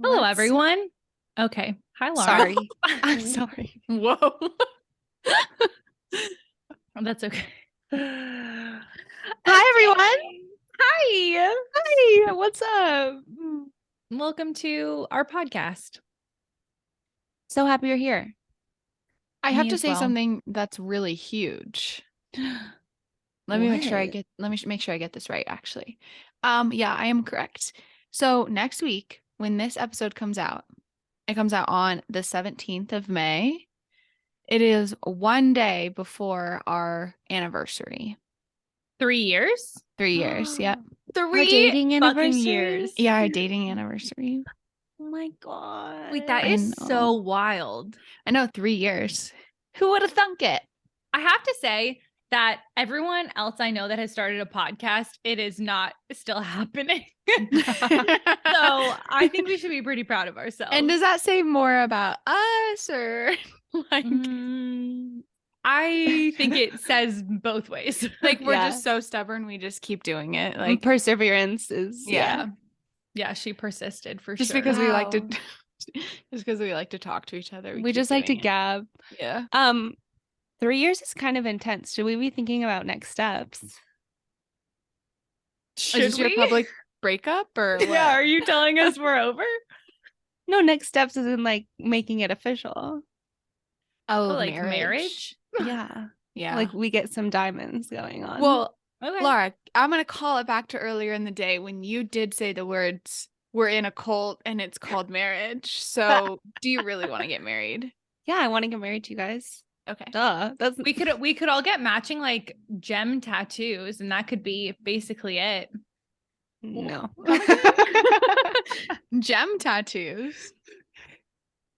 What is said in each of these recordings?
Hello, everyone. Okay. Hi, Laura. Sorry. I'm sorry. Whoa. That's okay. Hi, everyone. Hi. Hi. What's up? Welcome to our podcast. So happy you're here. I Me have to as say well. something that's really huge. Let me make sure I get this right, actually. Yeah, I am correct. So next week, when this episode comes out, it comes out on the 17th of May. It is one day before our anniversary. 3 years? 3 years, yeah. 3 Our dating fucking anniversary? years. Yeah, our dating anniversary. Oh my God. Wait, that I is know. so wild. I know, 3 years. Who would have thunk it? I have to say that everyone else I know that has started a podcast, it is not still happening. So I think we should be pretty proud of ourselves. And does that say more about us or like I think it says both ways. like we're Yeah. just so stubborn we just keep doing it. Like Perseverance is yeah. Yeah, she persisted for Just sure. because we like to Wow. just because we like to talk to each other. We keep just like to doing it. gab. Yeah. 3 years is kind of intense. Should we be thinking about next steps? Should Is this your public breakup or what? Yeah, are you telling us we're over? No, next steps is in like making it official. Oh, like marriage? Yeah. Yeah. Like we get some diamonds going on. well, Okay. Laura, I'm gonna call it back to earlier in the day when you did say the words "we're in a cult" and it's called marriage. So, do you really want to get married? yeah, I want to get married to you guys. Okay. Duh. That's we could all get matching like gem tattoos, and that could be basically it. no. Gem tattoos.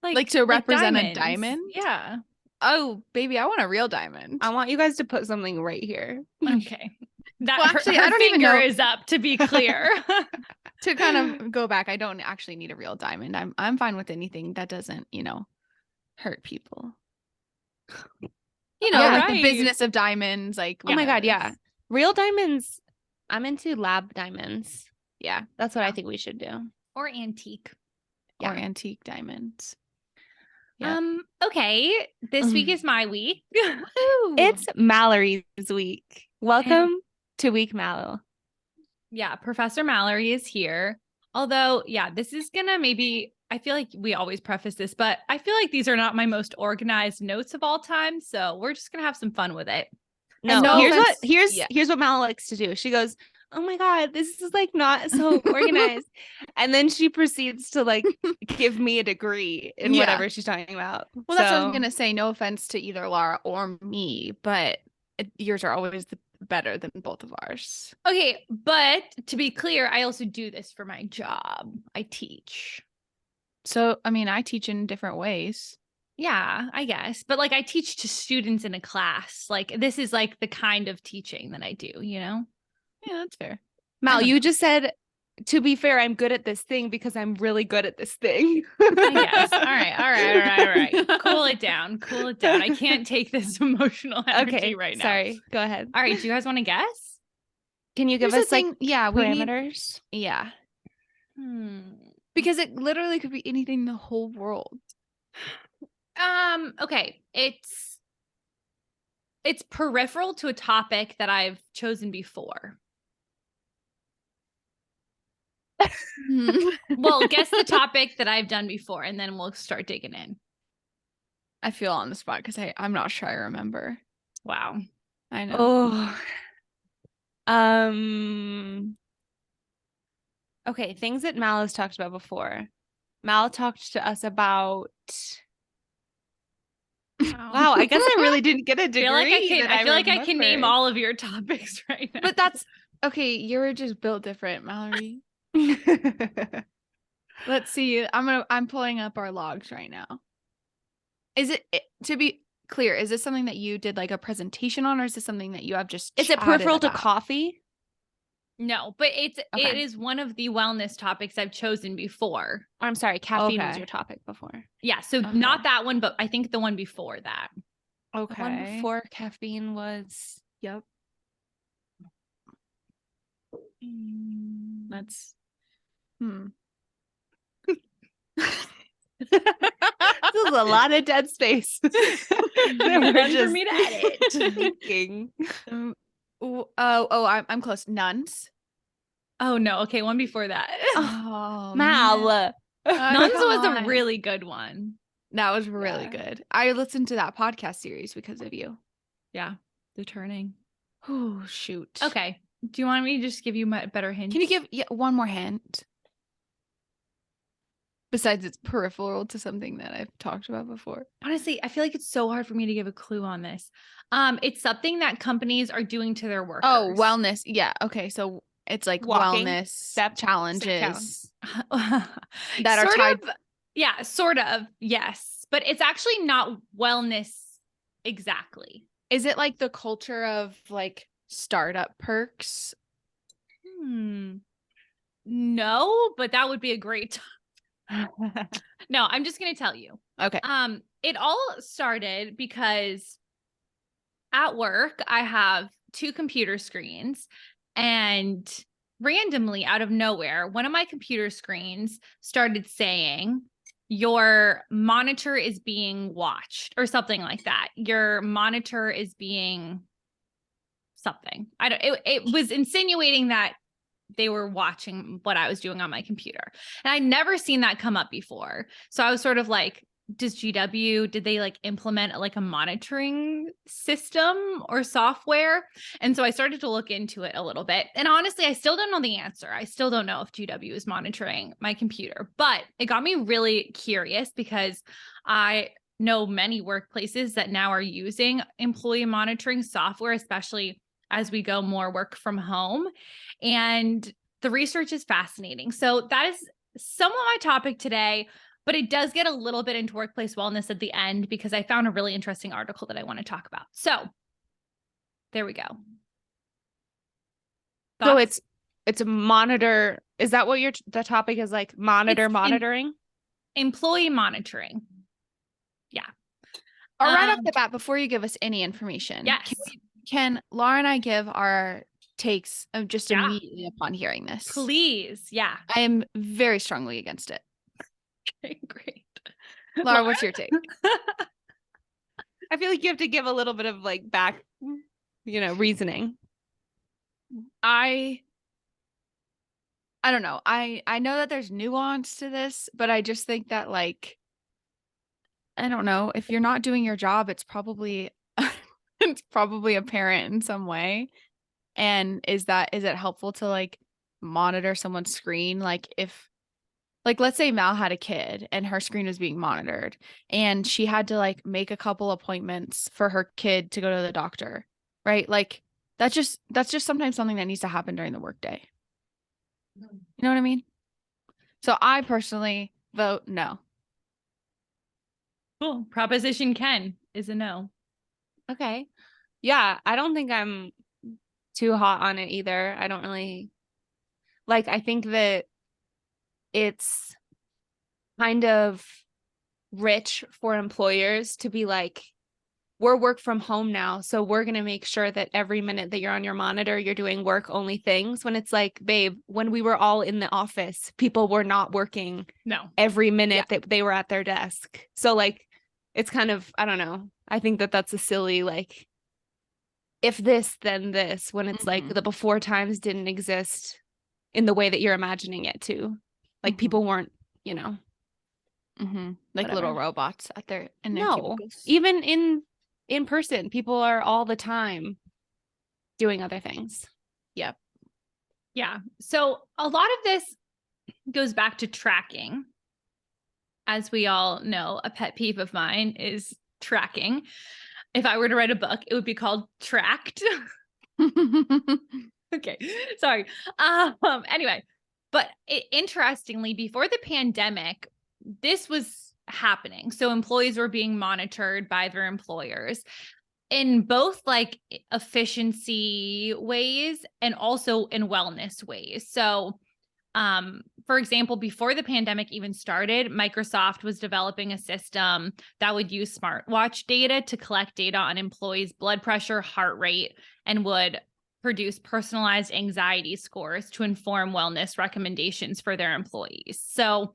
Like, Like to represent a diamonds. diamond? Yeah. Oh, baby, I want a real diamond. I want you guys to put something right here. Okay. That Well, actually, her I don't even finger know- is up, to be clear. To kind of go back, I don't actually need a real diamond. I'm fine with anything that doesn't, hurt people. Yeah. Like the Right. business of diamonds, like Oh my God, yeah. it's- Real diamonds. I'm into lab diamonds. Yeah. That's what I think we should do. Or antique. Or Yeah. antique diamonds. Yeah. Okay. This week is my week. It's Mallory's week. Welcome to Week Mallow. Yeah, Professor Mallory is here. Although, yeah, this is gonna maybe, I feel like we always preface this, but I feel like these are not my most organized notes of all time. So we're just gonna have some fun with it. No, no offense- here's what Mallow likes to do. She goes, "Oh my God, this is like not so organized," and then she proceeds to like give me a degree in Yeah. whatever she's talking about. Well, that's what I was gonna say. No offense to either Laura or me, but yours are always better than both of ours. Okay, but to be clear, I also do this for my job. I teach. So, I mean, I teach in different ways. Yeah, I guess. But like I teach to students in a class. Like this is like the kind of teaching that I do, you know? Yeah, that's fair. Mal, don't you know. just said, to be fair, I'm good at this thing because I'm really good at this thing. I guess. All right. Cool it down. I can't take this emotional energy Okay, right now. sorry. Go ahead. All right, do you guys want to guess? Can you give Here's us the like thing, yeah, we need, parameters? yeah, because it literally could be anything in the whole world. Okay. It's peripheral to a topic that I've chosen before. Well, guess the topic that I've done before, and then we'll start digging in. I feel on the spot because I'm not sure I remember. Wow. I know. Oh. Okay, things that Mal has talked about before. Mal talked to us about. Wow, I guess I really didn't get a degree. I feel like I can name remember. all of your topics right now. But that's okay. You're just built different, Mallory. Let's see. I'm pulling up our logs right now. Is it, to be clear, is this something that you did like a presentation on, or is this something that you have just Is it chatted peripheral to about? coffee? No, but it Okay. is one of the wellness topics I've chosen before. I'm sorry, caffeine was Okay. your topic before. Yeah, so Okay. not that one, but I think the one before that. The one before caffeine was. Yep. Let's. This is a lot of dead space. None for me to edit. Thinking. I'm close. Nuns. Oh no. Okay, one before that. Oh, Mal. man. Nuns Come was a on. really good one. That was really Yeah. good. I listened to that podcast series because of you. Yeah. The turning. Oh, shoot. Okay. Do you want me to just give you my better hint? Can you give one more hint? Besides, it's peripheral to something that I've talked about before. Honestly, I feel like it's so hard for me to give a clue on this. It's something that companies are doing to their workers. Oh, wellness. Yeah. Okay. So it's like Walking, wellness step challenges that that are tied. Yeah, sort of. Yes. But it's actually not wellness exactly. Is it like the culture of like startup perks? No, but that would be a great No, I'm just going to tell you. Okay. It all started because at work, I have 2 computer screens, and randomly out of nowhere, one of my computer screens started saying, your monitor is being watched, or something like that. Your monitor is being something. It was insinuating that they were watching what I was doing on my computer. And I'd never seen that come up before. So I was sort of like, did they like implement like a monitoring system or software? And so I started to look into it a little bit. And honestly, I still don't know the answer. I still don't know if GW is monitoring my computer, but it got me really curious because I know many workplaces that now are using employee monitoring software, especially as we go more work from home. And the research is fascinating. So that is somewhat my topic today, but it does get a little bit into workplace wellness at the end because I found a really interesting article that I want to talk about. So there we go. So Thoughts? it's a monitor. Is that what the topic is, like monitoring? Employee monitoring. Yeah. Right off the bat, before you give us any information, Yes. can Laura and I give our takes of just Yeah. immediately upon hearing this? Please. Yeah. I am very strongly against it. Okay, great. Laura, what's your take? I feel like you have to give a little bit of like back, reasoning. I don't know. I know that there's nuance to this, but I just think that like, I don't know, if you're not doing your job, it's probably apparent in some way. And is it helpful to like monitor someone's screen? Like if, like, let's say Mal had a kid and her screen was being monitored and she had to like make a couple appointments for her kid to go to the doctor, right? Like that's just sometimes something that needs to happen during the workday. You know what I mean? So I personally vote no. Cool. Proposition Ken is a no. Okay. Yeah, I don't think I'm too hot on it either. I don't really like, I think that it's kind of rich for employers to be like, we're work from home now, so we're going to make sure that every minute that you're on your monitor, you're doing work only things. When it's like, babe, when we were all in the office, people were not working every minute that they were at their desk. So like, it's kind of, I don't know. I think that that's a silly, like, if this, then this, when it's like the before times didn't exist in the way that you're imagining it to. Like people weren't, like whatever. Little robots out there in their cubicles. Even in person, people are all the time doing other things. Yep. Yeah. So a lot of this goes back to tracking. As we all know, a pet peeve of mine is tracking. If I were to write a book, it would be called Tracked. Okay. Sorry. Anyway, but interestingly, before the pandemic, this was happening. So employees were being monitored by their employers in both like efficiency ways and also in wellness ways. So, for example, before the pandemic even started, Microsoft was developing a system that would use smartwatch data to collect data on employees' blood pressure, heart rate, and would produce personalized anxiety scores to inform wellness recommendations for their employees. So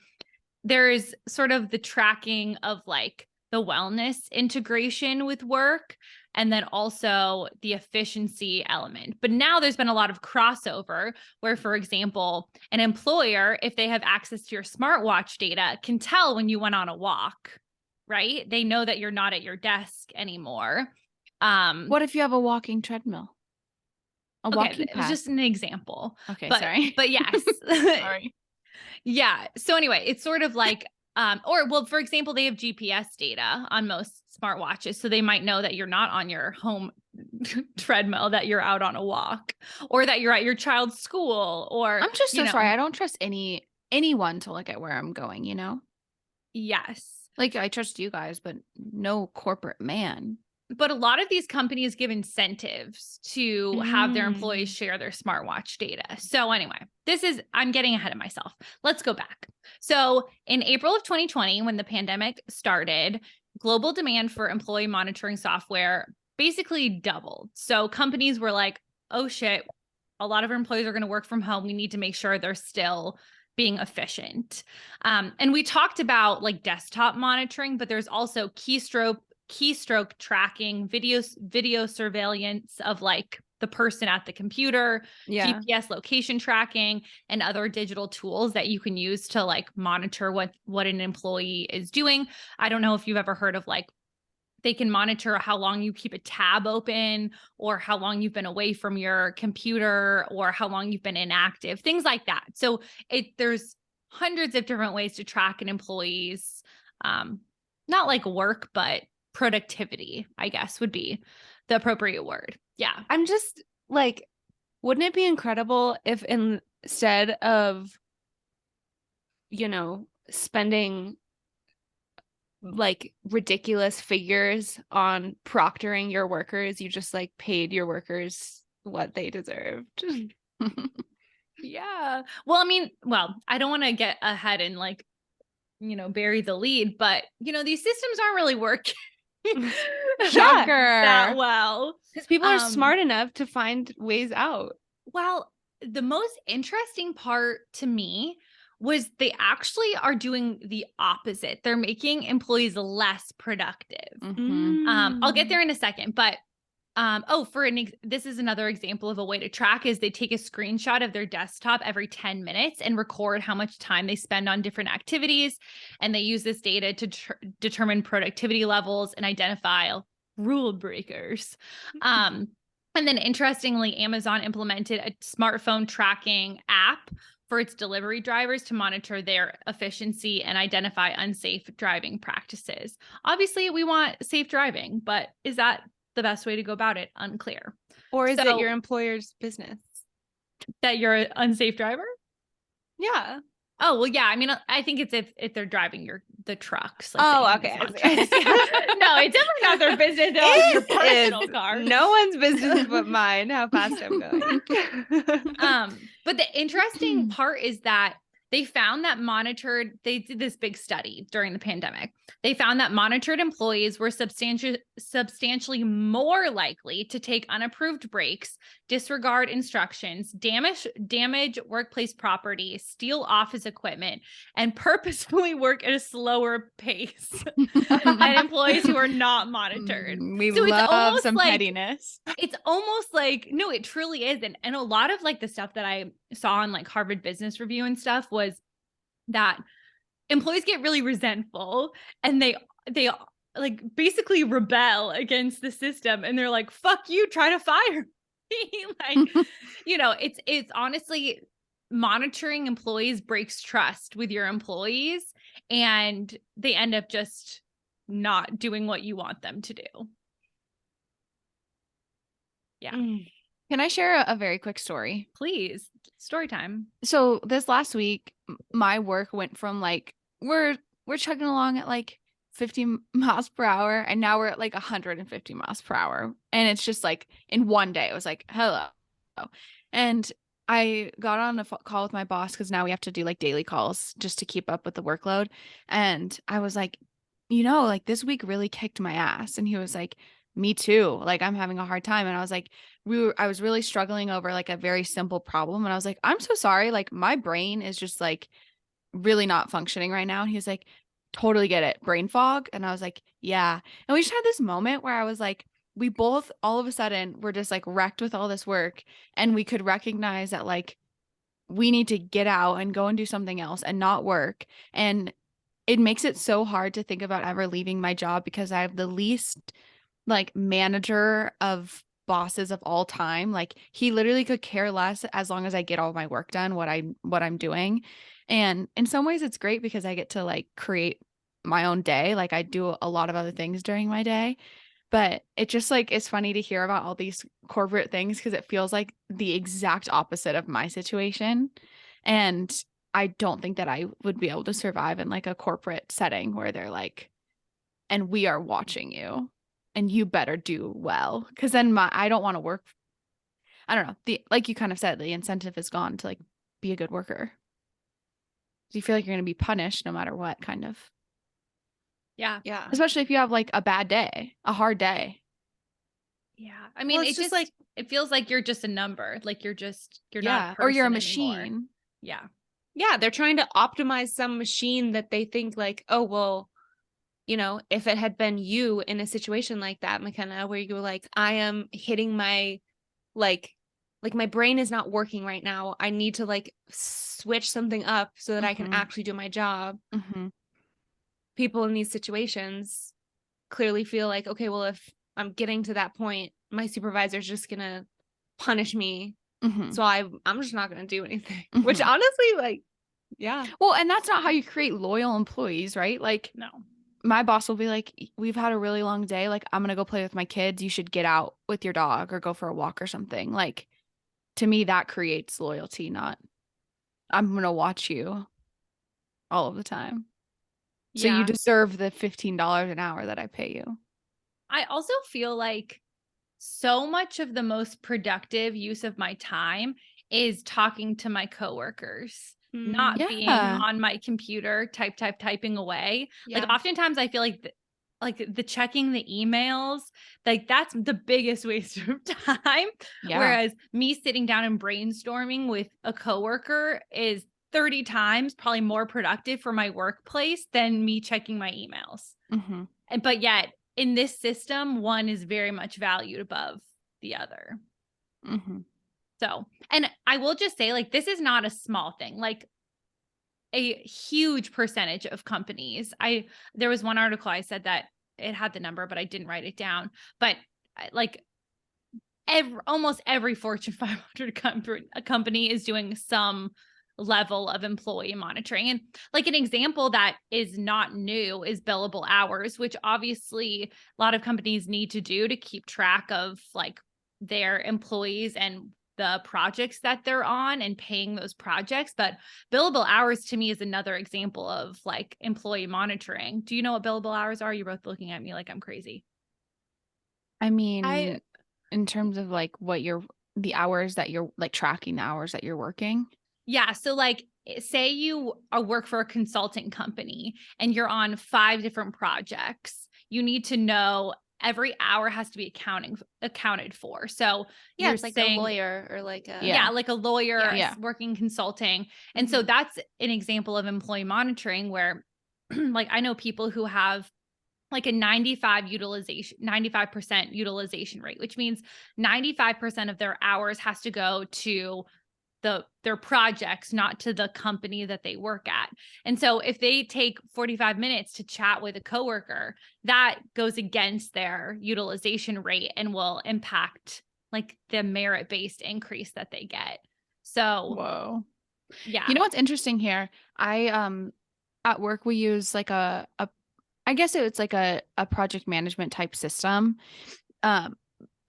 there's sort of the tracking of like the wellness integration with work, and then also the efficiency element. But now there's been a lot of crossover where, for example, an employer, if they have access to your smartwatch data, can tell when you went on a walk, right? They know that you're not at your desk anymore. What if you have a walking treadmill? A walking it was pad? just an example. Okay, But, sorry. but yes. Sorry. Yeah. So anyway, it's sort of like, for example, they have GPS data on most smartwatches. So they might know that you're not on your home treadmill, that you're out on a walk, or that you're at your child's school, or I'm just so sorry. I don't trust anyone to look at where I'm going, you know? Yes. Like, I trust you guys, but no corporate man. But a lot of these companies give incentives to have their employees share their smartwatch data. So anyway, I'm getting ahead of myself. Let's go back. So in April of 2020, when the pandemic started, global demand for employee monitoring software basically doubled. So companies were like, oh shit, a lot of our employees are going to work from home. We need to make sure they're still being efficient. And we talked about like desktop monitoring, but there's also keystroke tracking, video surveillance of like the person at the computer, GPS location tracking, and other digital tools that you can use to like monitor what an employee is doing. I don't know if you've ever heard of like, they can monitor how long you keep a tab open, or how long you've been away from your computer, or how long you've been inactive, things like that. So there's hundreds of different ways to track an employee's, not like work, but productivity, I guess would be the appropriate word. Yeah. I'm just like, wouldn't it be incredible if instead of, spending like ridiculous figures on proctoring your workers, you just like paid your workers what they deserved? Yeah. Well, I don't want to get ahead and like, bury the lead, but these systems aren't really working Shocker. that well. Because people are smart enough to find ways out. Well, the most interesting part to me was they actually are doing the opposite. They're making employees less productive. I'll get there in a second, but this is another example of a way to track is they take a screenshot of their desktop every 10 minutes and record how much time they spend on different activities. And they use this data to determine productivity levels and identify rule breakers. And then interestingly, Amazon implemented a smartphone tracking app for its delivery drivers to monitor their efficiency and identify unsafe driving practices. Obviously, we want safe driving, but is that the best way to go about it? Unclear. Or is it your employer's business that you're an unsafe driver? Yeah. Oh, well, yeah. I think it's if they're driving the trucks. Like okay. No, it's definitely not their business. It's your personal car. No one's business but mine how fast I'm going. But the interesting part is that they found that they did this big study during the pandemic. They found that monitored employees were substantially more likely to take unapproved breaks, disregard instructions, damage workplace property, steal office equipment, and purposefully work at a slower pace than employees who are not monitored. We love some pettiness. It's almost like, no, it truly is. And a lot of like the stuff that I saw on like Harvard Business Review and stuff was that employees get really resentful and they like basically rebel against the system, and they're like, fuck you, try to fire me. Like, it's honestly, monitoring employees breaks trust with your employees, and they end up just not doing what you want them to do. Yeah. Can I share a very quick story? Please. Story time. So this last week, my work went from like, we're chugging along at like 50 miles per hour, and now we're at like 150 miles per hour. And it's just like in one day, it was like, hello. And I got on a call with my boss because now we have to do like daily calls just to keep up with the workload. And I was like, like this week really kicked my ass. And he was like, me too. Like, I'm having a hard time. And I was like, I was really struggling over like a very simple problem. And I was like, I'm so sorry. Like, my brain is just like really not functioning right now. And he was like, totally get it. Brain fog. And I was like, yeah. And we just had this moment where I was like, we both all of a sudden were just like wrecked with all this work. And we could recognize that like we need to get out and go and do something else and not work. And it makes it so hard to think about ever leaving my job because I have the least like manager of bosses of all time. Like he literally could care less as long as I get all my work done, what I'm doing. And in some ways it's great because I get to like create my own day. Like I do a lot of other things during my day. But it just like it's funny to hear about all these corporate things because it feels like the exact opposite of my situation. And I don't think that I would be able to survive in like a corporate setting where they're like, and we are watching you and you better do well. Cause then I don't want to work. I don't know. Like you kind of said, the incentive is gone to like be a good worker. You feel like you're going to be punished no matter what, kind of. Yeah. Yeah. Especially if you have like a bad day, a hard day. Yeah. I mean, it's it's just just like it feels like you're just a number. Like you're not Yeah. a Or you're a person anymore. machine. Yeah. Yeah, they're trying to optimize some machine that they think like, oh, well, you know, if it had been you in a situation like that, McKenna, where you were like, I am hitting my like my brain is not working right now. I need to like switch something up so that I can Mhm. actually do my job. Mm-hmm. People in these situations clearly feel like, okay, well, if I'm getting to that point, my supervisor's just gonna punish me. Mm-hmm. So I'm just not gonna do anything. Mhm. Which honestly, like, yeah. Well, and that's not how you create loyal employees, right? Like No. my boss will be like, we've had a really long day. Like, I'm going to go play with my kids. You should get out with your dog or go for a walk or something. Like, to me, that creates loyalty, not I'm going to watch you all of the time. So you Yeah. deserve the $15 an hour that I pay you. I also feel like so much of the most productive use of my time is talking to my coworkers, not being Yeah. on my computer, typing away. Yeah. Like oftentimes I feel like the checking the emails, like that's the biggest waste of time. Yeah. Whereas me sitting down and brainstorming with a coworker is 30 times probably more productive for my workplace than me checking my emails. Mm-hmm. But yet in this system, one is very much valued above the other. Mm-hmm. So, and I will just say, like, this is not a small thing. Like, a huge percentage of companies. There was one article I said that it had the number, but I didn't write it down. But like almost every Fortune 500 company is doing some level of employee monitoring. And like an example that is not new is billable hours, which obviously a lot of companies need to do to keep track of like their employees and the projects that they're on and paying those projects. But billable hours to me is another example of like employee monitoring. Do you know what billable hours are? You're both looking at me like I'm crazy. I mean, in terms of like the hours that you're like tracking the hours that you're working. Yeah. So, like, say you work for a consulting company and you're on 5 different projects, you need to know every hour has to be accounted for. So, Yeah, you're it's like saying, a lawyer or like a Yeah. like a lawyer Yeah. working consulting. And so, that's an example of employee monitoring where, like, I know people who have like a 95% utilization rate, which means 95% of their hours has to go to their projects, not to the company that they work at. And so if they take 45 minutes to chat with a coworker, that goes against their utilization rate and will impact like the merit-based increase that they get. So, Whoa. yeah. You know what's interesting here? I at work we use like I guess it's like a project management type system.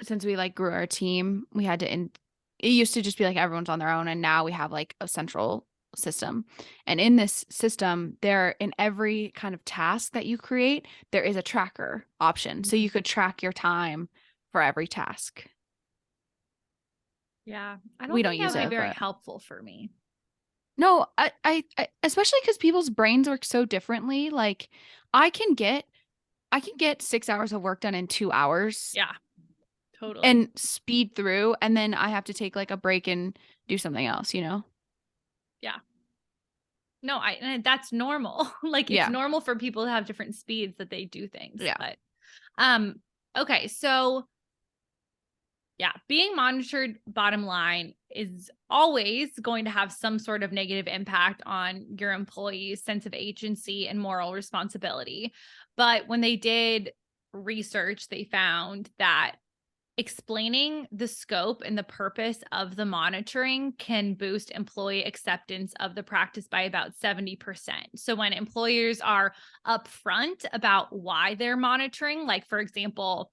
Since we like grew our team, we had to it used to just be like everyone's on their own, and now we have like a central system. And in this system, there in every kind of task that you create, there is a tracker option. So you could track your time for every task. Yeah. I We don't don't think use that would it, be very but helpful for me. no, I especially because people's brains work so differently. Like I can get 6 hours of work done in 2 hours Yeah. Totally. and speed through, and then I have to take like a break and do something else, you know? Yeah. No, and that's normal. Like it's Yeah. normal for people to have different speeds that they do things. Yeah. But okay, so yeah, being monitored, bottom line, is always going to have some sort of negative impact on your employees' sense of agency and moral responsibility. But when they did research, they found that explaining the scope and the purpose of the monitoring can boost employee acceptance of the practice by about 70%. So when employers are upfront about why they're monitoring, like for example,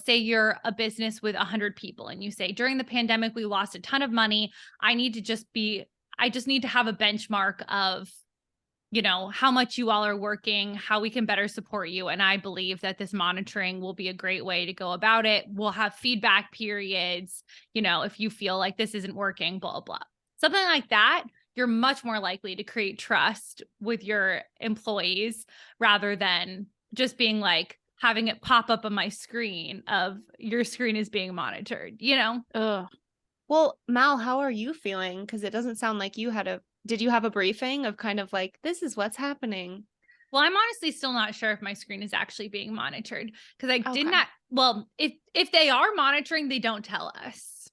say you're a business with 100 people and you say during the pandemic we lost a ton of money. I just need to have a benchmark of how much you all are working, how we can better support you. And I believe that this monitoring will be a great way to go about it. We'll have feedback periods, if you feel like this isn't working, blah, blah. Something like that, you're much more likely to create trust with your employees rather than just being like having it pop up on my screen of your screen is being monitored, Ugh. Well, Mal, how are you feeling? Because it doesn't sound like did you have a briefing of kind of like, this is what's happening? Well, I'm honestly still not sure if my screen is actually being monitored because I did Okay. not. Well, if they are monitoring, they don't tell us.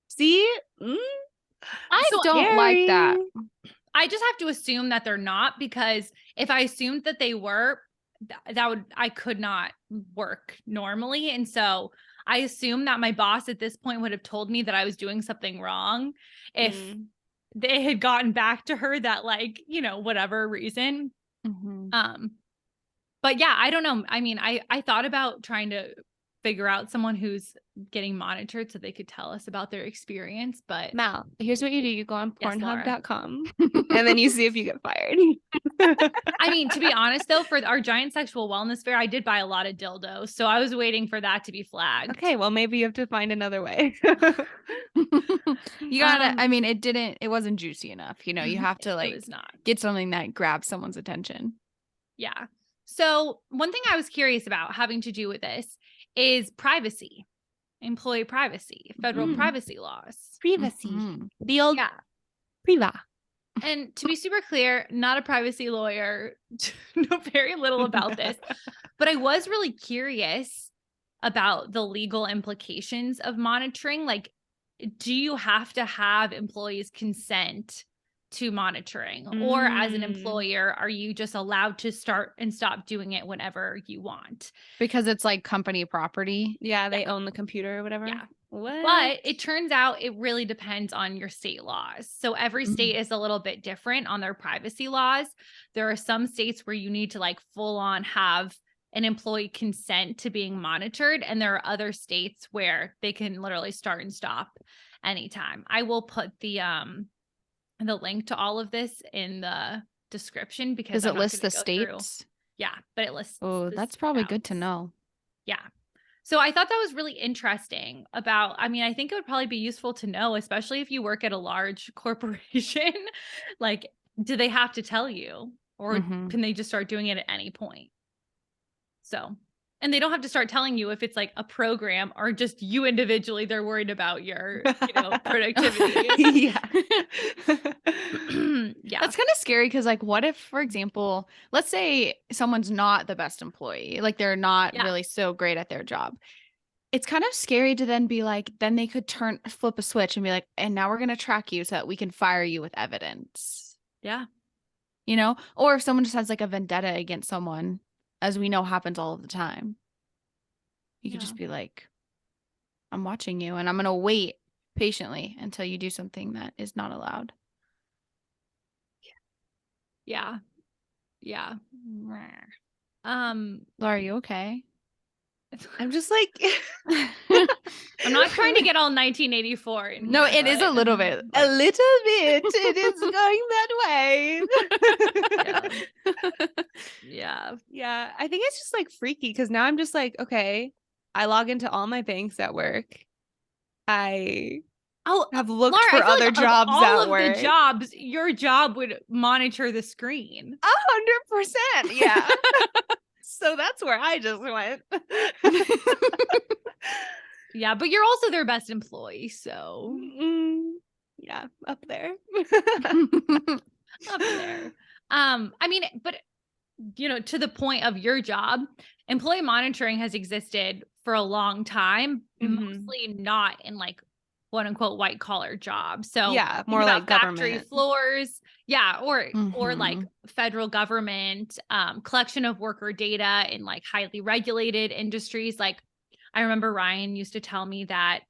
See? I So don't like that. I just have to assume that they're not, because if I assumed that they were, I could not work normally. And so I assume that my boss at this point would have told me that I was doing something wrong if they had gotten back to her that whatever reason. Mm-hmm. But yeah, I don't know. I mean, I thought about trying to figure out someone who's getting monitored so they could tell us about their experience. But Mal, here's what you do. You go on Yes, Laura. pornhub.com and then you see if you get fired. I mean, to be honest, though, for our giant sexual wellness fair, I did buy a lot of dildos. So I was waiting for that to be flagged. Okay, well, maybe you have to find another way. You gotta, I mean, it wasn't juicy enough. You have to it was not. get something that grabs someone's attention. Yeah. So one thing I was curious about having to do with this is privacy, employee privacy, federal privacy laws. Privacy. Mhm. The old priva. And to be super clear, not a privacy lawyer, know very little about this, but I was really curious about the legal implications of monitoring. Like, do you have to have employees consent to monitoring? Or as an employer, are you just allowed to start and stop doing it whenever you want? Because it's like company property. Yeah, they own the computer or whatever. Yeah. What? But it turns out it really depends on your state laws. So every state is a little bit different on their privacy laws. There are some states where you need to full on have an employee consent to being monitored. And there are other states where they can literally start and stop anytime. I will put the link to all of this in the description because does it list the states? Yeah, but it lists. Oh, that's probably good to know. Yeah. So I thought that was really interesting I think it would probably be useful to know, especially if you work at a large corporation. Do they have to tell you, or can they just start doing it at any point? So, and they don't have to start telling you if it's a program or just you individually. They're worried about your, productivity. Yeah. Yeah. That's kind of scary because what if, for example, let's say someone's not the best employee, they're not really so great at their job. It's kind of scary to then be then they could flip a switch and be and now we're going to track you so that we can fire you with evidence. Yeah. Or if someone just has a vendetta against someone, as we know happens all of the time. You could just be I'm watching you and I'm going to wait patiently until you do something that is not allowed. Yeah. Yeah. Laura, are you okay? I'm just I'm not trying to get all 1984. No, it is a little bit. A little bit. It is going that way. Yeah. Yeah. I think it's just freaky because now I'm just okay, I log into all my banks at work. I have looked Laura, for other jobs all at of work. the jobs, your job would monitor the screen. 100%. Yeah. So that's where I just went. Yeah, but you're also their best employee, so yeah, up there. up there. I mean, but to the point of your job, employee monitoring has existed for a long time, mostly not in like quote unquote white collar jobs. So Yeah, think more about like factory government. floors, yeah, or like Mhm. federal government, collection of worker data in like highly regulated industries. Like I remember Ryan used to tell me that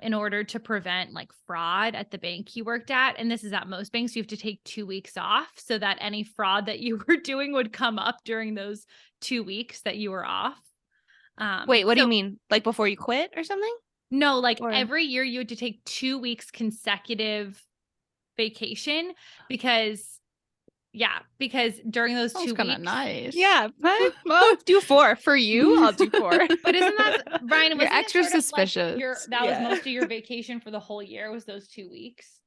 in order to prevent like fraud at the bank he worked at, and this is at most banks, you have to take 2 weeks off so that any fraud that you were doing would come up during those 2 weeks that you were off. Wait, what do you So mean? Like before you quit or something? no, like Or every year you had to take 2 weeks consecutive vacation because because during those Sounds 2 kind of weeks. nice. yeah, but well, do 4 for you. I'll do 4. But isn't that Brian, You're wasn't it extra sort of like suspicious. that was Yeah. most of your vacation for the whole year was those 2 weeks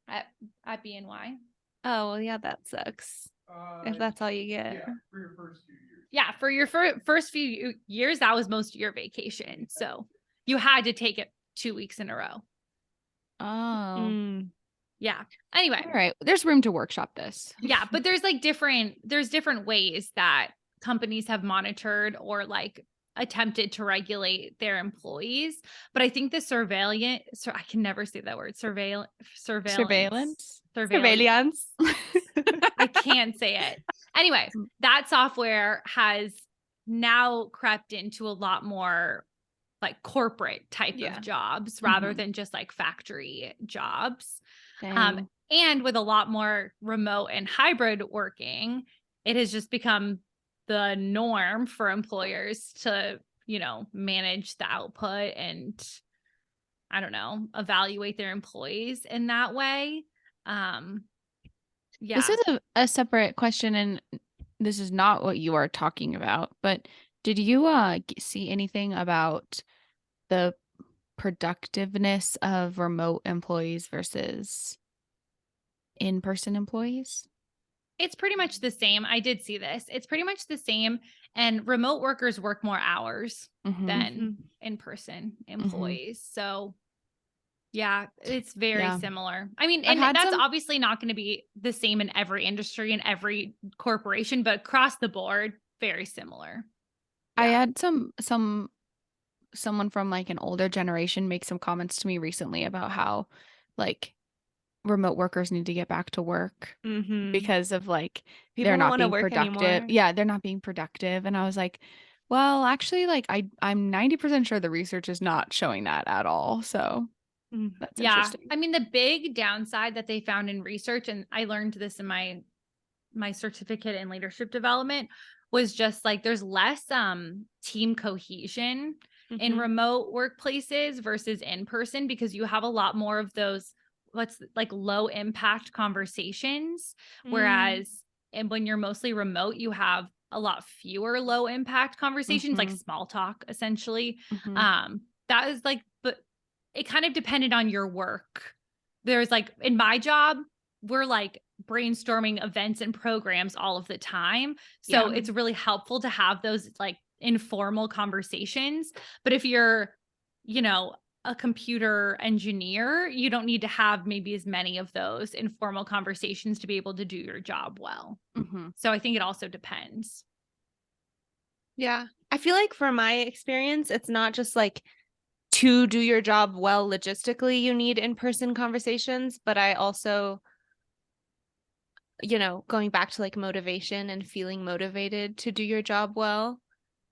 at BNY? Oh, well, yeah, that sucks. If that's all you get. Yeah, for your first few years, that was most of your vacation. So you had to take it 2 weeks in a row. Oh. Mm. Yeah. Anyway, All right. There's room to workshop this. yeah, but there's different ways that companies have monitored or like attempted to regulate their employees. But I think the I can never say that word, surveillance. Surveillance. I can't say it. Anyway, that software has now crept into a lot more like corporate type Yeah. of jobs rather Mhm. than just like factory jobs. Dang. And with a lot more remote and hybrid working, it has just become the norm for employers to, manage the output and I don't know, evaluate their employees in that way. This Yeah. is a separate question, and this is not what you are talking about, but did you see anything about the productiveness of remote employees versus in-person employees? It's pretty much the same. I did see this. It's pretty much the same. And remote workers work more hours Mm-hmm. than in-person employees. So yeah, it's very Yeah. similar. I mean, I've and had that's some. obviously not going to be the same in every industry and every corporation, but across the board, very similar. I Yeah. had someone from like an older generation make some comments to me recently about how like remote workers need to get back to work because of like People they're don't not want to being work productive. anymore. Yeah, they're not being productive. And I was like, well, actually, like I'm 90% sure the research is not showing that at all. So that's Yeah. interesting. I mean, the big downside that they found in research, and I learned this in my certificate in leadership development, was just like there's less team cohesion in remote workplaces versus in person because you have a lot more of those what's like low impact conversations, whereas and when you're mostly remote you have a lot fewer low impact conversations like Mhm. small talk essentially. Mhm. That is like, but it kind of depended on your work. There's like in my job we're like brainstorming events and programs all of the time. So Yeah. it's really helpful to have those like informal conversations. But if you're, a computer engineer, you don't need to have maybe as many of those informal conversations to be able to do your job well. Mhm. So I think it also depends. Yeah. I feel like for my experience, it's not just like to do your job well logistically, you need in-person conversations, but I also, going back to like motivation and feeling motivated to do your job well,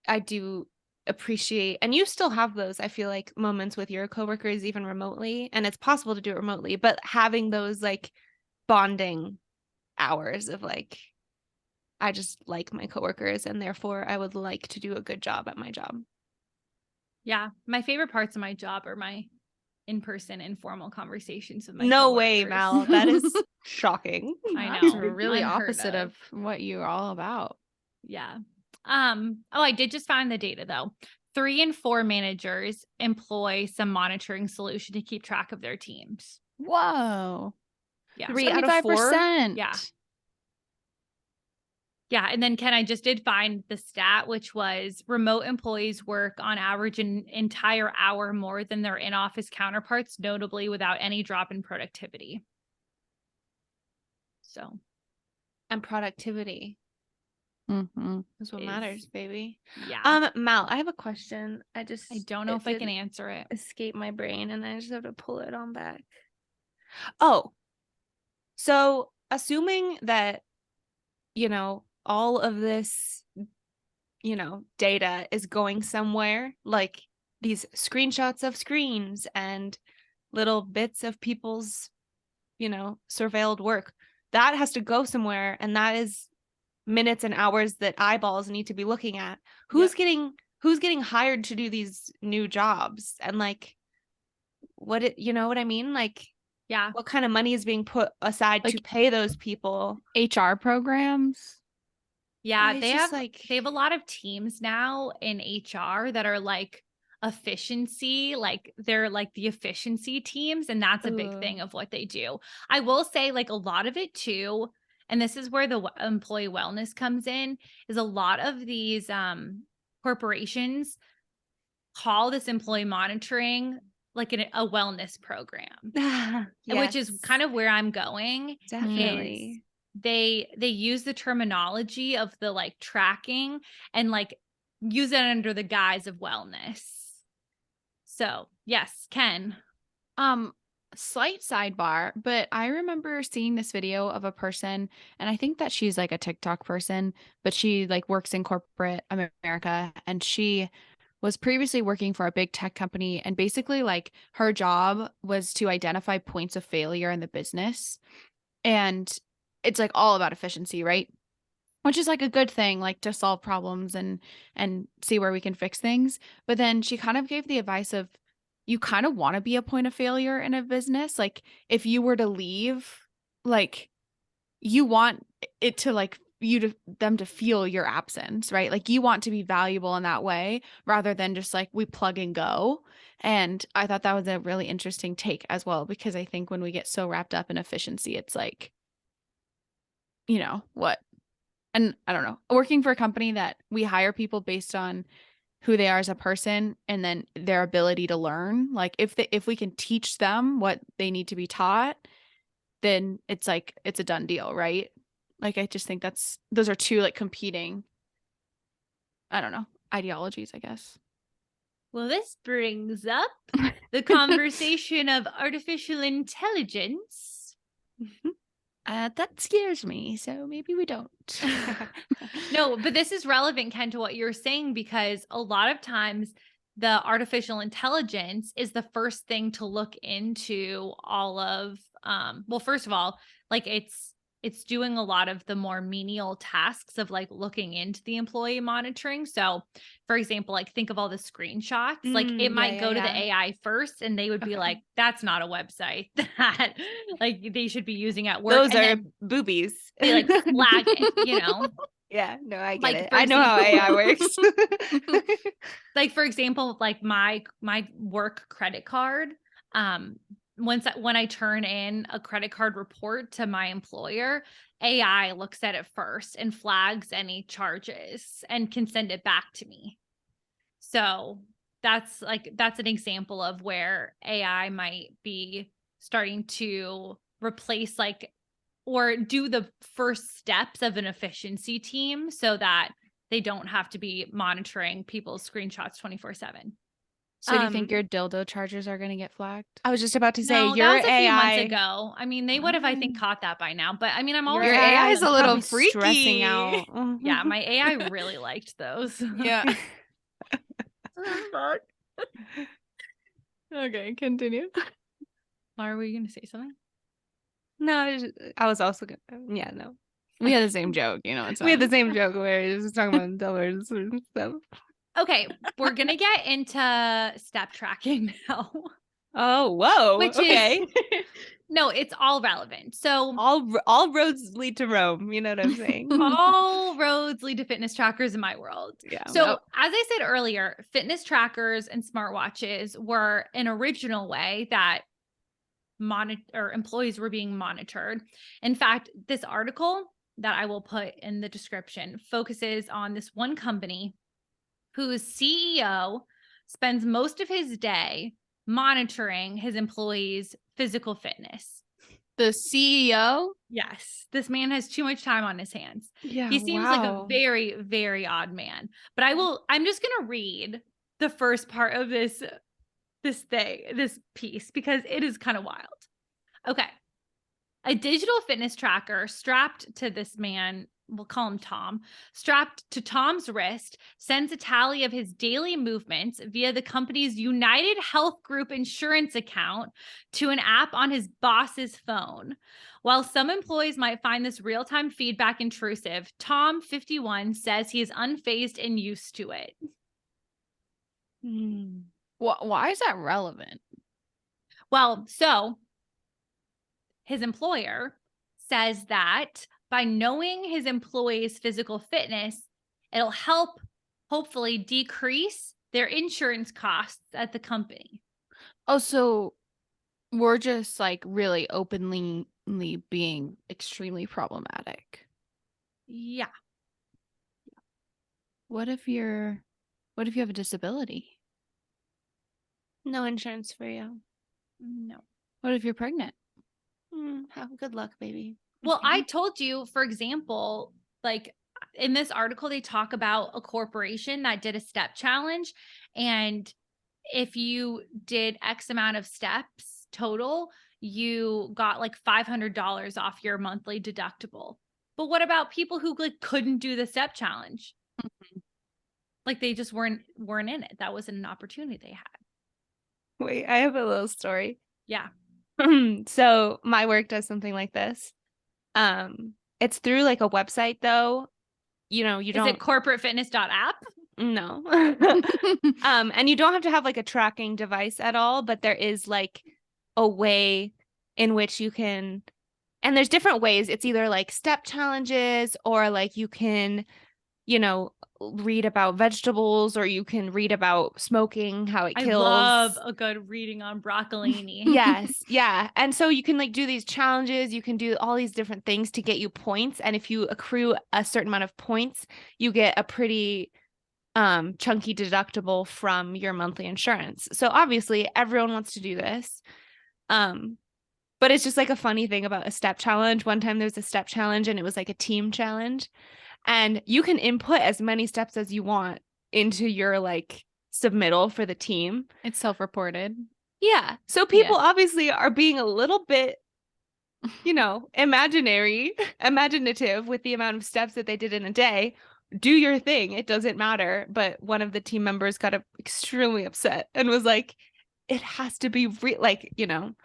I do appreciate, and you still have those, I feel like, moments with your coworkers, even remotely, and it's possible to do it remotely, but having those like bonding hours of like, I just like my coworkers and therefore I would like to do a good job at my job. Yeah. My favorite parts of my job are my in-person informal conversations with my No coworkers. way, Mal. That is shocking. I That's know. really Unheard opposite of what you're all about. Yeah. I did just find the data though. 3 in 4 managers employ some monitoring solution to keep track of their teams. Whoa. Yeah. 3 out of 4? 75%. Yeah. Yeah. And then Ken, I just did find the stat, which was remote employees work on average an entire hour more than their in-office counterparts, notably without any drop in productivity. So And productivity Mm-hmm. is what Is- matters, baby. yeah, Mal, I have a question. I don't know if I can did answer it. escape my brain, and I just have to pull it on back. Oh, so assuming that, all of this, data is going somewhere, like these screenshots of screens and little bits of people's, surveilled work, that has to go somewhere, and that is minutes and hours that eyeballs need to be looking at. Who's getting hired to do these new jobs? And like, you know what I mean? Like, Yeah. what kind of money is being put aside to pay those people? HR programs. Yeah, It's they just have a lot of teams now in HR that are like efficiency, like they're like the efficiency teams, and that's a big Ugh. thing of what they do. I will say like a lot of it too, and this is where the employee wellness comes in, is a lot of these corporations call this employee monitoring like a wellness program. Which is Yes, kind of where I'm going. definitely. They use the terminology of the like tracking and like use it under the guise of wellness. So yes, Ken. Slight sidebar, but I remember seeing this video of a person, and I think that she's like a TikTok person, but she like works in corporate America, and she was previously working for a big tech company, and basically like her job was to identify points of failure in the business. And it's like all about efficiency, right? Which is like a good thing, like to solve problems and see where we can fix things. But then she kind of gave the advice of, you kind of want to be a point of failure in a business. Like if you were to leave, like you want it to like them to feel your absence, right? Like you want to be valuable in that way rather than just like we plug and go. And I thought that was a really interesting take as well, because I think when we get so wrapped up in efficiency, it's like, what? And I don't know, working for a company that we hire people based on who they are as a person and then their ability to learn. Like if we can teach them what they need to be taught, then it's like it's a done deal, right? Like I just think those are two like competing, I don't know, ideologies, I guess. Well, this brings up the conversation of artificial intelligence. That scares me, so maybe we don't. No, but this is relevant, Ken, to what you're saying, because a lot of times the artificial intelligence is the first thing to look into all of well, first of all, like it's doing a lot of the more menial tasks of like looking into the employee monitoring. So for example, like think of all the screenshots, like it might go to the AI first and they would be like, that's not a website that like they should be using at work. Those and are then boobies. they like flag it. Yeah, no, I get Like, it. for I know how AI works. Like for example, like my work credit card, when I turn in a credit card report to my employer, AI looks at it first and flags any charges and can send it back to me. So that's an example of where AI might be starting to replace or do the first steps of an efficiency team so that they don't have to be monitoring people's screenshots 24/7. So do you think your dildo chargers are going to get flagged? I was just about to say, No, your that was a AI, few months ago. I mean, they would have, I think, caught that by now. But I mean, I'm always your AI is a little probably freaky. stressing out. Yeah, my AI really liked those. Yeah. Okay, continue. Why were you going to say something? No, I was also gonna. Yeah, no. We had the same joke, it's We had the fine. same joke where we were just talking about dollars and stuff. Okay, we're going to get into step tracking now. Oh, whoa. Which okay. is no, it's all relevant. So all roads lead to Rome. You know what I'm saying? all roads lead to fitness trackers in my world. Yeah. So as I said earlier, fitness trackers and smartwatches were an original way that employees were being monitored. In fact, this article that I will put in the description focuses on this one company whose CEO spends most of his day monitoring his employees' physical fitness. The CEO? Yes, this man has too much time on his hands. Yeah. He seems like a wow. very, very odd man. But I'm just gonna read the first part of this piece because it is kind of wild. Okay. A digital fitness tracker strapped to this man, we'll call him Tom, strapped to Tom's wrist, sends a tally of his daily movements via the company's United Health Group insurance account to an app on his boss's phone. While some employees might find this real-time feedback intrusive, Tom, 51, says he is unfazed and used to it. Why is that relevant? Well, so his employer says that by knowing his employees' physical fitness, it'll help hopefully decrease their insurance costs at the company. Oh, so we're just like really openly being extremely problematic. Yeah. What if you have a disability? No insurance for you. No. What if you're pregnant? Have good luck, baby. Well, I told you, for example, like in this article, they talk about a corporation that did a step challenge. And if you did X amount of steps total, you got like $500 off your monthly deductible. But what about people who like couldn't do the step challenge? Like they just weren't in it. That wasn't an opportunity they had. Wait, I have a little story. Yeah. So my work does something like this. It's through like a website though. You know, you don't. Is it corporatefitness.app? No. And you don't have to have like a tracking device at all, but there is like a way in which you can, and there's different ways. It's either like step challenges or like you can, you know, read about vegetables or you can read about smoking, how it kills. I love a good reading on broccolini. Yes. Yeah. And so you can like do these challenges, you can do all these different things to get you points. And if you accrue a certain amount of points, you get a pretty chunky deductible from your monthly insurance. So obviously everyone wants to do this. But it's just like a funny thing about a step challenge. One time there was a step challenge and it was like a team challenge. And you can input as many steps as you want into your like submittal for the team. It's self-reported. Yeah. So people obviously are being a little bit, you know, imaginative with the amount of steps that they did in a day. Do your thing. It doesn't matter. But one of the team members got extremely upset and was like, it has to be like, you know,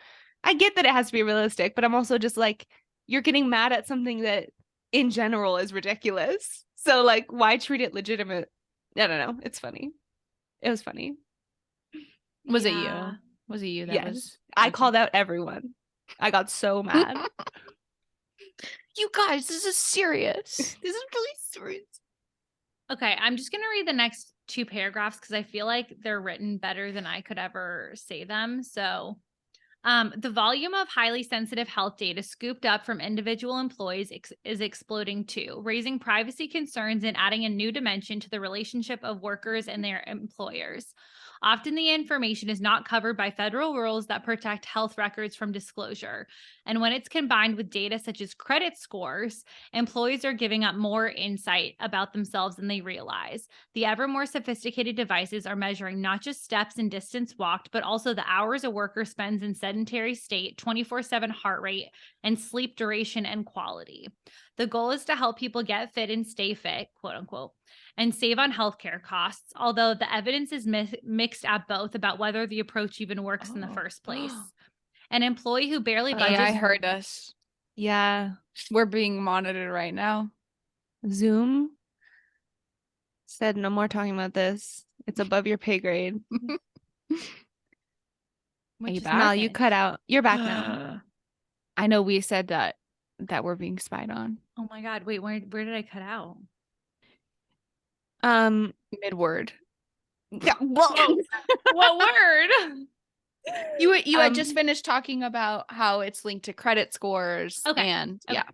I get that it has to be realistic, but I'm also just like, you're getting mad at something that in general is ridiculous. So like, why treat it legitimate? I don't know. It's funny. It was funny. Was it you? Was it you that was? I called out everyone. I got so mad. You guys, this is serious. This is really serious. Okay, I'm just going to read the next two paragraphs because I feel like they're written better than I could ever say them. So, the volume of highly sensitive health data scooped up from individual employees is exploding too, raising privacy concerns and adding a new dimension to the relationship of workers and their employers. Often the information is not covered by federal rules that protect health records from disclosure. And when it's combined with data such as credit scores, employees are giving up more insight about themselves than they realize. The ever more sophisticated devices are measuring not just steps and distance walked, but also the hours a worker spends in sedentary state, 24/7 heart rate, and sleep duration and quality. The goal is to help people get fit and stay fit, quote unquote, and save on healthcare costs, although the evidence is mixed at both about whether the approach even works in the first place. An employee who barely budgets. AI heard us. Yeah. We're being monitored right now. Zoom said no more talking about this. It's above your pay grade. Are you back? Mal, you cut out. You're back now. I know we said that we're being spied on. Oh my God. Wait, where did I cut out? Mid-word. Yeah. What word? You had just finished talking about how it's linked to credit scores. Okay. And yeah.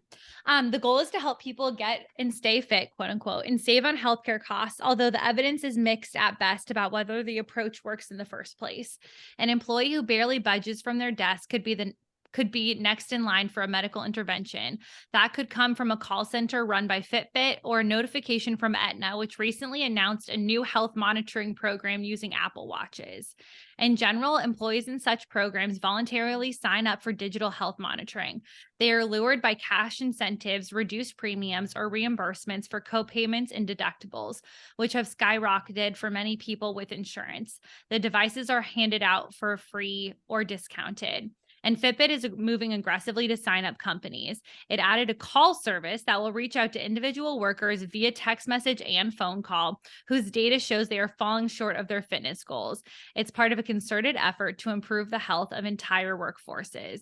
The goal is to help people get and stay fit, quote unquote, and save on healthcare costs, although the evidence is mixed at best about whether the approach works in the first place. An employee who barely budges from their desk could be the could be next in line for a medical intervention. That could come from a call center run by Fitbit or a notification from Aetna, which recently announced a new health monitoring program using Apple Watches. In general, employees in such programs voluntarily sign up for digital health monitoring. They are lured by cash incentives, reduced premiums, or reimbursements for copayments and deductibles, which have skyrocketed for many people with insurance. The devices are handed out for free or discounted. And Fitbit is moving aggressively to sign up companies. It added a call service that will reach out to individual workers via text message and phone call, whose data shows they are falling short of their fitness goals. It's part of a concerted effort to improve the health of entire workforces.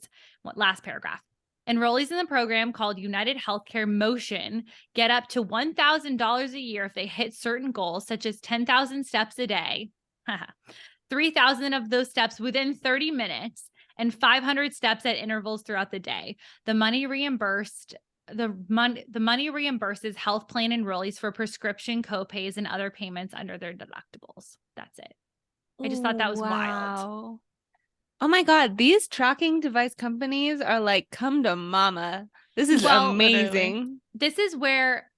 Last paragraph. Enrollees in the program called United Healthcare Motion get up to $1,000 a year if they hit certain goals, such as 10,000 steps a day, 3,000 of those steps within 30 minutes, and 500 steps at intervals throughout the day. The money reimburses health plan enrollees for prescription copays and other payments under their deductibles. That's it. I just thought that was wild. Oh my God, these tracking device companies are like, come to mama. This is amazing. Literally. This is where,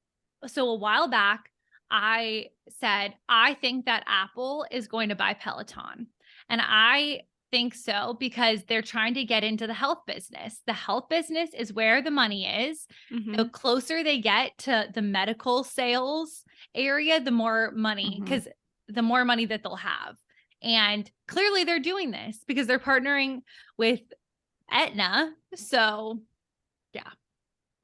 so a while back, I said, I think that Apple is going to buy Peloton. And I think so because they're trying to get into the health business. The health business is where the money is. The closer they get to the medical sales area, the more money, because the more money that they'll have. And clearly they're doing this because they're partnering with Aetna. So yeah.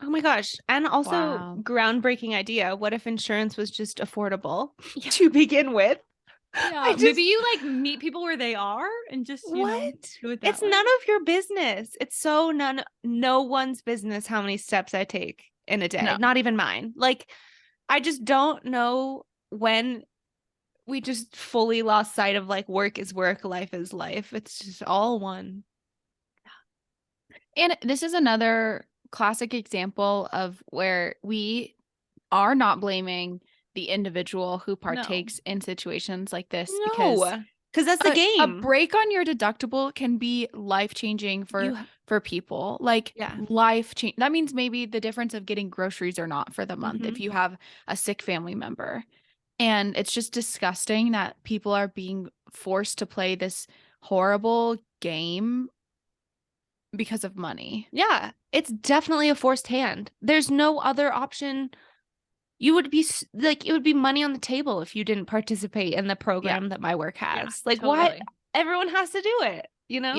Oh my gosh. And also groundbreaking idea. What if insurance was just affordable to begin with? Yeah, maybe you like meet people where they are and just, you know, do it that it's way. none of your business. It's so no one's business how many steps I take in a day. No. Not even mine. Like, I just don't know when we just fully lost sight of like work is work, life is life. It's just all one. And this is another classic example of where we are not blaming the individual who partakes in situations like this because that's the game. A break on your deductible can be life-changing for people. Like life-changing. That means maybe the difference of getting groceries or not for the month if you have a sick family member. And it's just disgusting that people are being forced to play this horrible game because of money. Yeah, it's definitely a forced hand. There's no other option. You would be like, it would be money on the table if you didn't participate in the program that my work has. Like, why everyone has to do it, you know?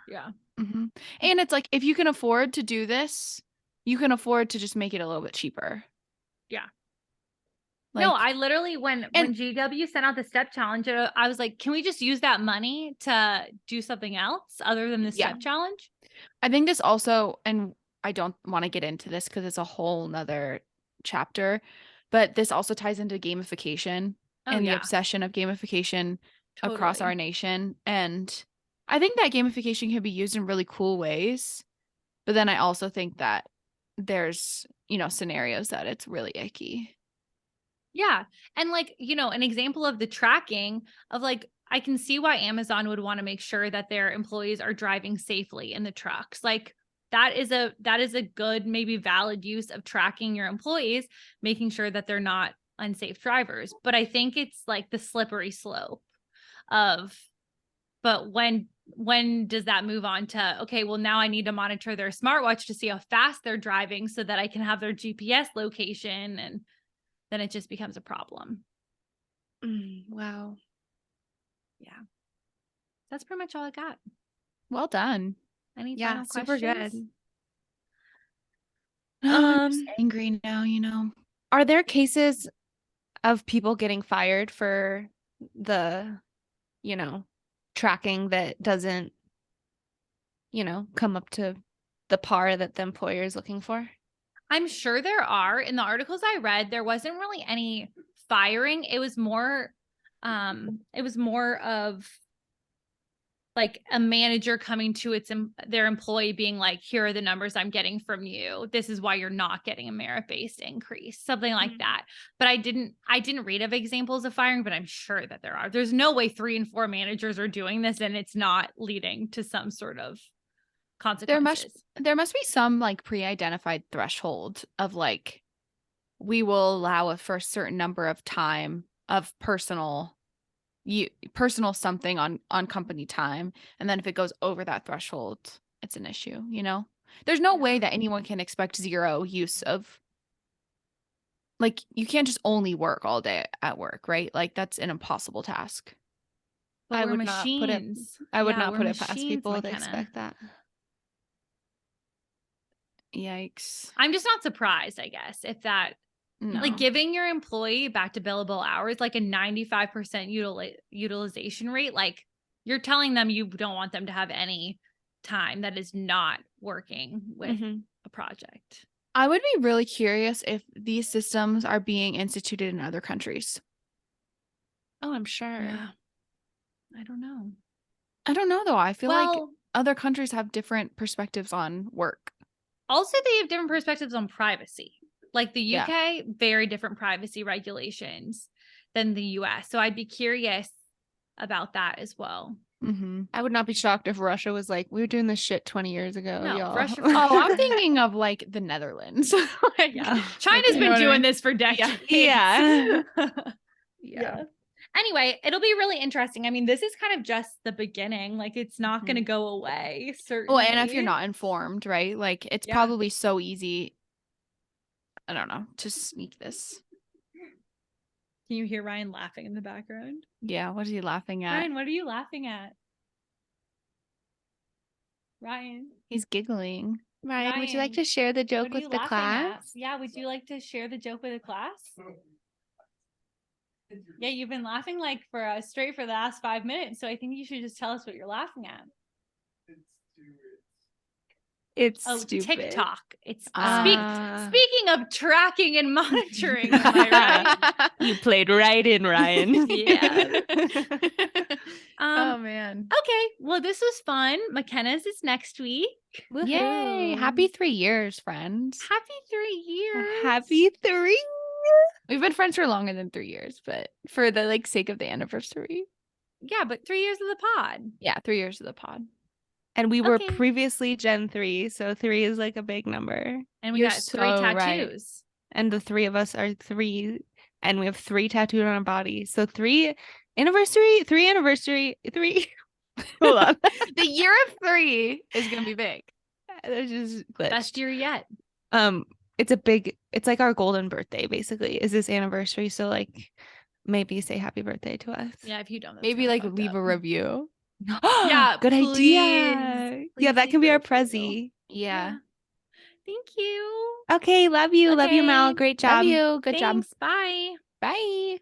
Yeah. And it's like, if you can afford to do this, you can afford to just make it a little bit cheaper. Yeah. Like, no, I literally, when GW sent out the step challenge, I was like, can we just use that money to do something else other than the step challenge? I think this also, and I don't want to get into this because it's a whole nother chapter, but this also ties into gamification and the obsession of gamification across our nation. And I think that gamification can be used in really cool ways. But then I also think that there's, you know, scenarios that it's really icky. Yeah. And like, you know, an example of the tracking of like, I can see why Amazon would want to make sure that their employees are driving safely in the trucks. Like that is a good, maybe valid use of tracking your employees, making sure that they're not unsafe drivers. But I think it's like the slippery slope of, but when does that move on to, okay, well now I need to monitor their smartwatch to see how fast they're driving so that I can have their GPS location, and then it just becomes a problem. Wow. Yeah. That's pretty much all I got. Well done. Any final super questions? good. I'm just angry now, you know. Are there cases of people getting fired for the, you know, tracking that doesn't, you know, come up to the par that the employer is looking for? I'm sure there are. In the articles I read, there wasn't really any firing. It was more of like a manager coming to their employee being like, here are the numbers I'm getting from you. This is why you're not getting a merit-based increase, something like that. But I didn't read of examples of firing, but I'm sure that there are. There's no way 3 and 4 managers are doing this and it's not leading to some sort of consequences. There must be some like pre-identified threshold of like we will allow it for a certain number of time of personal something on company time, and then if it goes over that threshold, it's an issue, you know? There's no way that anyone can expect zero use of, like, you can't just only work all day at work, right? Like that's an impossible task. But I we're would not put it- machines. I would Yeah, not we're put it past machines, people to McKenna. expect that. Yikes. I'm just not surprised, I guess, if that No. like giving your employee back to billable hours like a 95% utilization rate, like you're telling them you don't want them to have any time that is not working with a project. I would be really curious if these systems are being instituted in other countries. Oh, I'm sure. Yeah. I don't know. I don't know though. I feel like Well, other countries have different perspectives on work. also they have different perspectives on privacy. Like the Yeah. UK, very different privacy regulations than the US. So I'd be curious about that as well. Mm-hmm. I would not be shocked if Russia was like, we were doing this shit 20 years ago, No, y'all. Russia for Oh, I'm sure. thinking of like the Netherlands. Like, Yeah. China's you know been what I doing mean? this for decades. Yeah. Yeah. Anyway, it'll be really interesting. I mean, this is kind of just the beginning. Like, it's not going to go away. Certainly. Well, and if you're not informed, right? Like it's Yeah. probably so easy, I don't know, to sneak this. Can you hear Ryan laughing in the background? Yeah, what is he laughing at? Ryan, what are you laughing at? Ryan, He's giggling. Ryan, would you like Ryan, to share the what joke are you with the laughing class? at? Yeah, would you like to share the joke with the class? Yeah, you've been laughing like for straight for the last 5 minutes. So I think you should just tell us what you're laughing at. It's Oh, stupid. TikTok. It's Ah. speaking of tracking and monitoring, am I right? You played right in, Ryan. Yeah. Oh man. Okay. Well, this was fun. McKenna's is next week. Yay. Happy 3 years, friends. Happy 3 years. Happy 3. We've been friends for longer than 3 years, but for the like sake of the anniversary. Yeah, but 3 years of the pod. Yeah, 3 years of the pod. And we were Okay. previously Gen 3, so 3 is like a big number. And we You're got 3 so right. tattoos. And the 3 of us are 3, and we have 3 tattooed on our body. So 3 anniversary. 3. Hold on. The year of 3 is gonna be big. There's just glitched. Best year yet. It's like our golden birthday, basically, is this anniversary. So like maybe say happy birthday to us. Yeah, if you don't. Maybe like leave a review. Yeah, good please. idea. Yeah, that Please can be leave our a review. prezi. Yeah. Thank you. Okay, love you. Love you, Mel. Okay. Great job. Love you. Good Thanks. job. Bye. Bye.